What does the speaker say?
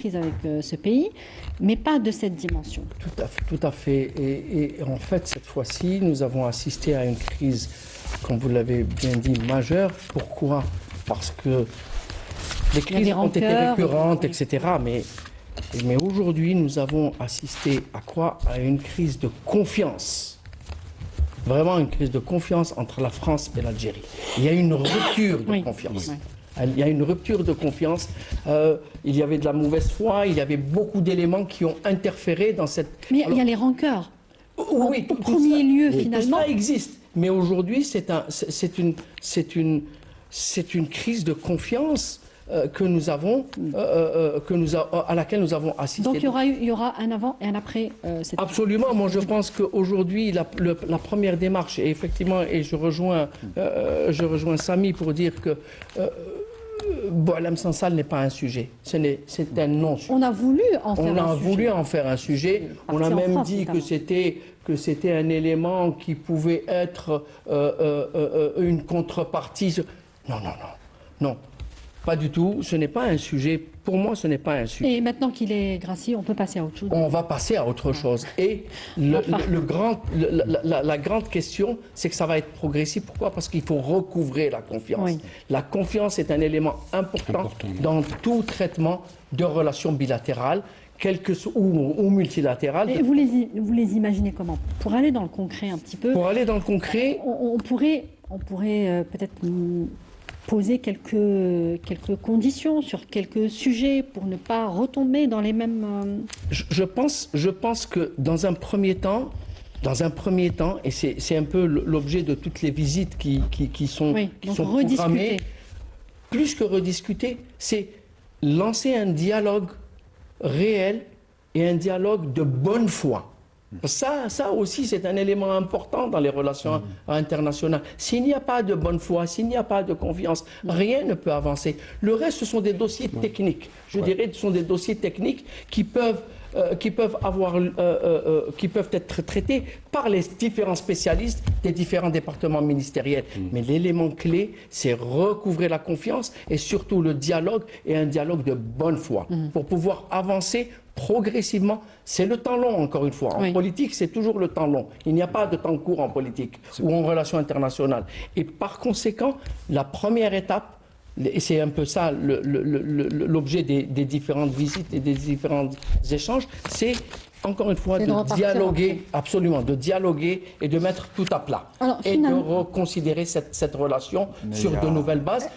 avec ce pays, mais pas de cette dimension. Tout à fait. Et en fait, cette fois-ci, nous avons assisté à une crise, comme vous l'avez bien dit, majeure. Pourquoi? Parce que les crises ont été récurrentes, etc. Mais aujourd'hui, nous avons assisté à quoi? À une crise de confiance. Vraiment une crise de confiance entre la France et l'Algérie. Il y a une rupture de confiance. Oui. Il y a une rupture de confiance. Il y avait de la mauvaise foi, il y avait beaucoup d'éléments qui ont interféré dans cette... Mais il y a les rancœurs. Oui, au premier lieu, finalement. Tout ça existe. Mais aujourd'hui, c'est une crise de confiance à laquelle nous avons assisté. Donc il y aura un avant et un après cette... Absolument. Moi, je pense qu'aujourd'hui, la première démarche, et effectivement, et je rejoins Samy pour dire que Boualem Sansal n'est pas un sujet. C'est un non-sujet. On a voulu en faire un sujet. On a voulu en faire un sujet. On a même dit que c'était un élément qui pouvait être une contrepartie. Non. Pas du tout, ce n'est pas un sujet. Pour moi, ce n'est pas un sujet. Et maintenant qu'il est gracié, on peut passer à autre chose. On va passer à autre chose. Et la grande question, c'est que ça va être progressif. Pourquoi? Parce qu'il faut recouvrer la confiance. Oui. La confiance est un élément important dans tout traitement de relations bilatérales, ou multilatérales. Et vous les imaginez comment? Pour aller dans le concret un petit peu. Pour aller dans le concret, on pourrait peut-être poser quelques conditions sur quelques sujets pour ne pas retomber dans les mêmes... Je pense que dans un premier temps, et c'est un peu l'objet de toutes les visites qui sont programmées, plus que rediscuter, c'est lancer un dialogue réel et un dialogue de bonne foi. Ça aussi, c'est un élément important dans les relations internationales. S'il n'y a pas de bonne foi, s'il n'y a pas de confiance, rien ne peut avancer. Le reste, ce sont des dossiers techniques. Je dirais que ce sont des dossiers techniques qui peuvent être traités par les différents spécialistes des différents départements ministériels. Mais l'élément clé, c'est recouvrer la confiance et surtout le dialogue, et un dialogue de bonne foi pour pouvoir avancer progressivement. C'est le temps long, encore une fois. En politique, c'est toujours le temps long. Il n'y a pas de temps court en politique ou en relations internationales. Et par conséquent, la première étape, et c'est un peu ça l'objet des différentes visites et des différents échanges, c'est encore une fois de dialoguer, absolument, de dialoguer et de mettre tout à plat. Alors, et de reconsidérer cette relation sur de nouvelles bases.